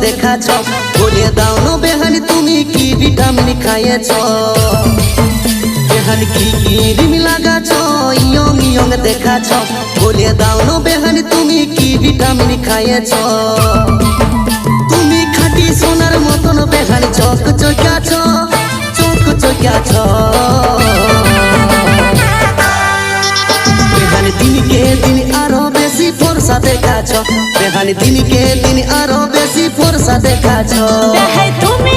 দেখাছ বলে দাও না বেহানি তুমি কি ভিটামিন খাইয়েছ বেহানি কি ক্রিম লাগাছ ইয়ং ইয়ং দেখাছ বলে দাও না বেহানি তুমি কি ভিটামিন খাইয়েছ তুমি খাঁটি সোনার মতন বেহানি চক চকাছ বেহানি দিনকে দিন আরো বেশি ফর্সা দেখাছ বেহানি দিনকে দিন আরো বেশি ফর্সা দেখাছ তুমি